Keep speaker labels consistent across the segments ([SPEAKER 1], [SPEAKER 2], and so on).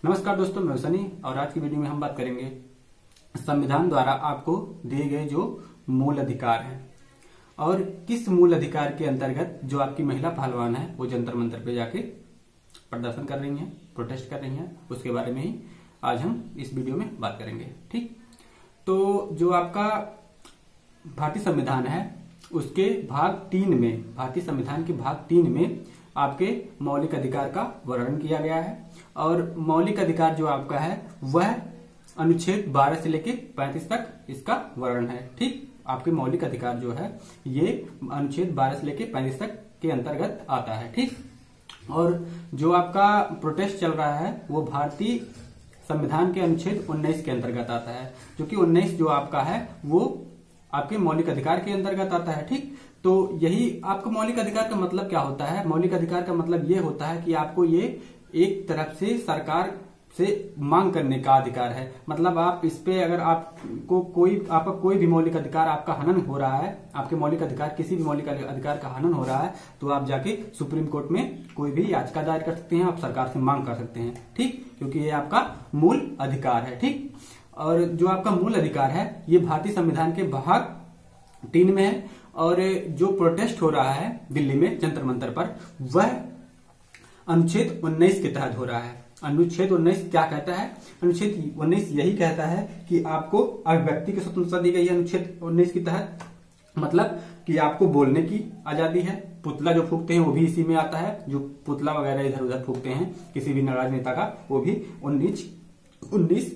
[SPEAKER 1] नमस्कार दोस्तों, मैं सनी और आज की वीडियो में हम बात करेंगे संविधान द्वारा आपको दिए गए जो मूल अधिकार हैं और किस मूल अधिकार के अंतर्गत जो आपकी महिला पहलवान है वो जंतर मंतर पे जाके प्रदर्शन कर रही हैं, प्रोटेस्ट कर रही हैं, उसके बारे में ही आज हम इस वीडियो में बात करेंगे। ठीक, तो जो आपका भारतीय संविधान है उसके भारतीय संविधान के भाग 3 में आपके मौलिक अधिकार का वर्णन किया गया है और मौलिक अधिकार जो आपका है वह अनुच्छेद 12 से लेकर 35 तक इसका वर्णन है। ठीक, आपके मौलिक अधिकार जो है ये अनुच्छेद 12 से लेकर 35 तक के अंतर्गत आता है। ठीक, और जो आपका प्रोटेस्ट चल रहा है वो भारतीय संविधान के अनुच्छेद 19 के अंतर्गत आता है, जो कि 19 जो आपका है वो आपके मौलिक अधिकार के अंतर्गत आता है। ठीक, तो यही आपका मौलिक अधिकार का मतलब क्या होता है? मौलिक अधिकार का मतलब ये होता है कि आपको ये एक तरफ से सरकार से मांग करने का अधिकार है। मतलब आप इस पे अगर आपका कोई भी मौलिक अधिकार आपका हनन हो रहा है, आपके मौलिक अधिकार किसी भी मौलिक अधिकार का हनन हो रहा है, तो आप जाके सुप्रीम कोर्ट में कोई भी याचिका दायर कर सकते हैं, आप सरकार से मांग कर सकते हैं। ठीक, क्योंकि ये आपका मूल अधिकार है। ठीक, और जो आपका मूल अधिकार है ये भारतीय संविधान के भाग 3 में है और जो प्रोटेस्ट हो रहा है दिल्ली में जंतर मंतर पर वह अनुच्छेद 19 के तहत हो रहा है। अनुच्छेद 19 क्या कहता है? अनुच्छेद 19 यही कहता है कि आपको अभिव्यक्ति की स्वतंत्रता दी गई है अनुच्छेद 19 के तहत। मतलब कि आपको बोलने की आजादी है, पुतला जो फूकते हैं वो भी इसी में आता है, जो पुतला वगैरह इधर उधर फूकते हैं किसी भी नाराज नेता का, वो भी 19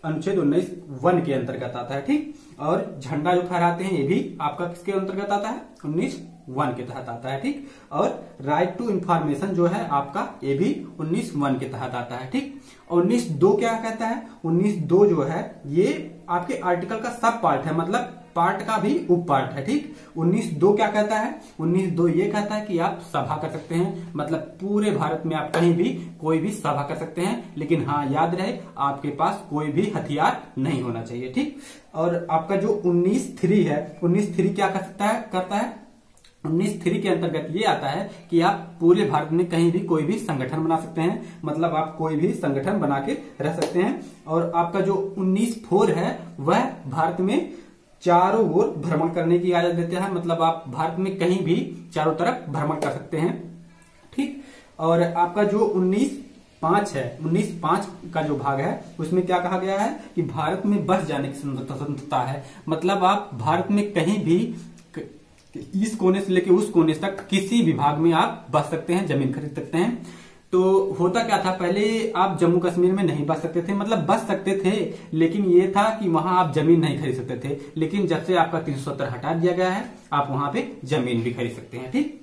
[SPEAKER 1] अनुच्छेद 19(1) के अंतर्गत आता है। ठीक, और झंडा जो फहराते हैं ये भी आपका किसके अंतर्गत आता है? 19(1) के तहत आता है। ठीक, और राइट टू इंफॉर्मेशन जो है आपका ये भी 19(1) के तहत आता है। ठीक, 19(2) क्या कहता है? 19(2) जो है ये आपके आर्टिकल का सब पार्ट है, मतलब पार्ट का भी उप पार्ट है। ठीक, 19(2) क्या कहता है? 19(2) ये कहता है कि आप सभा कर सकते हैं, मतलब पूरे भारत में आप कहीं भी कोई भी सभा कर सकते हैं, लेकिन हाँ याद रहे आपके पास कोई भी हथियार नहीं होना चाहिए। ठीक, और आपका जो 19(3) है, 19(3) क्या करता है? 19(3) के अंतर्गत ये आता है कि आप पूरे भारत में कहीं भी कोई भी संगठन बना सकते हैं, मतलब आप कोई भी संगठन बना के रह सकते हैं। और आपका जो 19(4) है वह भारत में चारों ओर भ्रमण करने की इजाजत देता है, मतलब आप भारत में कहीं भी चारों तरफ भ्रमण कर सकते हैं। ठीक, और आपका जो 19(5) है, 19(5) का जो भाग है उसमें क्या कहा गया है कि भारत में बस जाने की स्वतंत्रता है, मतलब आप भारत में कहीं भी इस कोने से लेकर उस कोने तक किसी भी भाग में आप बस सकते हैं, जमीन खरीद सकते हैं। तो होता क्या था, पहले आप जम्मू कश्मीर में नहीं बस सकते थे, मतलब बस सकते थे लेकिन ये था कि वहां आप जमीन नहीं खरीद सकते थे, लेकिन जब से आपका 370 हटा दिया गया है आप वहां पे जमीन भी खरीद सकते हैं। ठीक,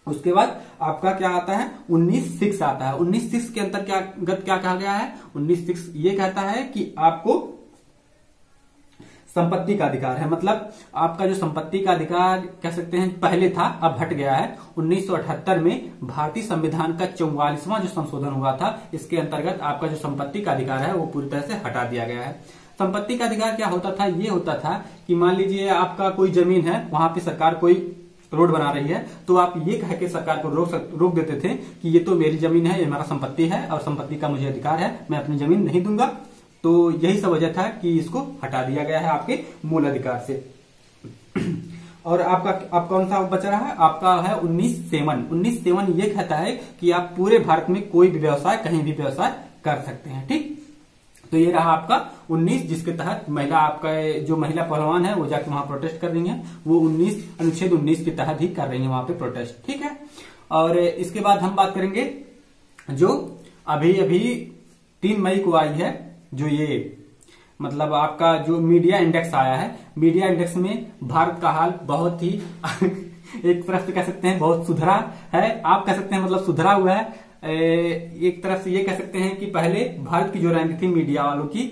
[SPEAKER 1] उसके बाद आपका क्या आता है? 19(6) आता है। 19(6) के अंतर्गत क्या कहा गया है? 19(6) ये कहता है कि आपको संपत्ति का अधिकार है, मतलब आपका जो संपत्ति का अधिकार कह सकते हैं पहले था अब हट गया है। 1978 में भारतीय संविधान का 44वां जो संशोधन हुआ था इसके अंतर्गत आपका जो संपत्ति का अधिकार है वो पूरी तरह से हटा दिया गया है। संपत्ति का अधिकार क्या होता था? ये होता था कि मान लीजिए आपका कोई जमीन है, वहां पे सरकार कोई रोड बना रही है, तो आप ये कह के सरकार को रोक देते थे कि ये तो मेरी जमीन है, ये हमारा संपत्ति है और संपत्ति का मुझे अधिकार है, मैं अपनी जमीन नहीं दूंगा। तो यही सब वजह था कि इसको हटा दिया गया है आपके मूल अधिकार से। और आपका अब कौन सा बचा रहा है? आपका है 19(7). 19(7) ये कहता है कि आप पूरे भारत में कोई भी व्यवसाय कहीं भी व्यवसाय कर सकते हैं। ठीक, तो ये रहा आपका 19, जिसके तहत आपका जो महिला पहलवान है वो जाके वहां प्रोटेस्ट कर रही है, वो अनुच्छेद 19 के तहत ही कर रही है वहां पे प्रोटेस्ट। ठीक है, और इसके बाद हम बात करेंगे जो अभी 3 मई को आई है, जो ये मतलब आपका जो मीडिया इंडेक्स आया है, मीडिया इंडेक्स में भारत का हाल बहुत ही एक तरफ से कह सकते हैं बहुत सुधरा है, आप कह सकते हैं मतलब सुधरा हुआ है। एक तरफ से ये कह सकते हैं कि पहले भारत की जो रैंक थी मीडिया वालों की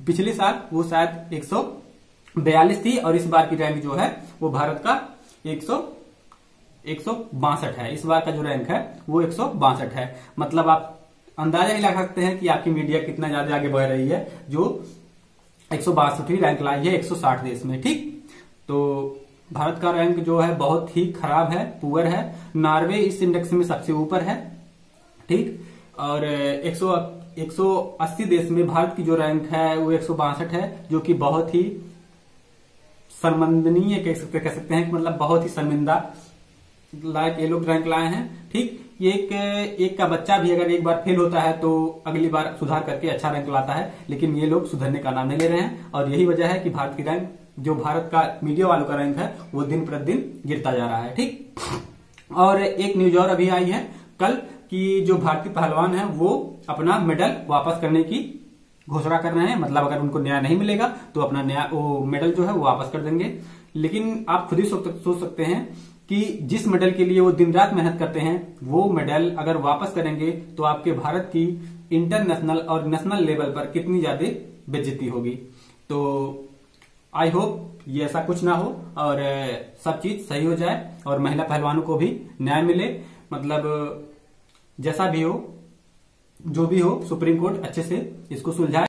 [SPEAKER 1] पिछले साल वो शायद 142 थी और इस बार की रैंक जो है वो भारत का 162 है। इस बार का जो रैंक है वो 162 है, मतलब आप अंदाजा ही लगा सकते हैं कि आपकी मीडिया कितना ज्यादा आगे बढ़ रही है, जो 162वीं रैंक लाई है 160 देश में। ठीक, तो भारत का रैंक जो है बहुत ही खराब है, पुअर है। नॉर्वे इस इंडेक्स में सबसे ऊपर है। ठीक, और 180 देश में भारत की जो रैंक है वो 162 है, जो कि बहुत ही शर्मंदनीय कह सकते हैं, मतलब बहुत ही शर्मिंदा लायक ये लोग रैंक लाए हैं। ठीक, ये एक का बच्चा भी अगर एक बार फेल होता है तो अगली बार सुधार करके अच्छा रैंक लाता है, लेकिन ये लोग सुधरने का नाम नहीं ले रहे हैं। और यही वजह है कि भारत की रैंक, जो भारत का मीडिया वालों का रैंक है, वो दिन प्रतिदिन गिरता जा रहा है। ठीक, और एक न्यूज और अभी आई है कल कि जो भारतीय पहलवान है वो अपना मेडल वापस करने की घोषणा कर रहे हैं। मतलब अगर उनको न्याय नहीं मिलेगा तो अपना वो मेडल जो है वो वापस कर देंगे। लेकिन आप खुद ही सोच सकते हैं कि जिस मेडल के लिए वो दिन रात मेहनत करते हैं, वो मेडल अगर वापस करेंगे तो आपके भारत की इंटरनेशनल और नेशनल लेवल पर कितनी ज्यादा बेइज्जती होगी। तो आई होप ये ऐसा कुछ ना हो और सब चीज सही हो जाए और महिला पहलवानों को भी न्याय मिले। मतलब जैसा भी हो, जो भी हो, सुप्रीम कोर्ट अच्छे से इसको सुलझाए।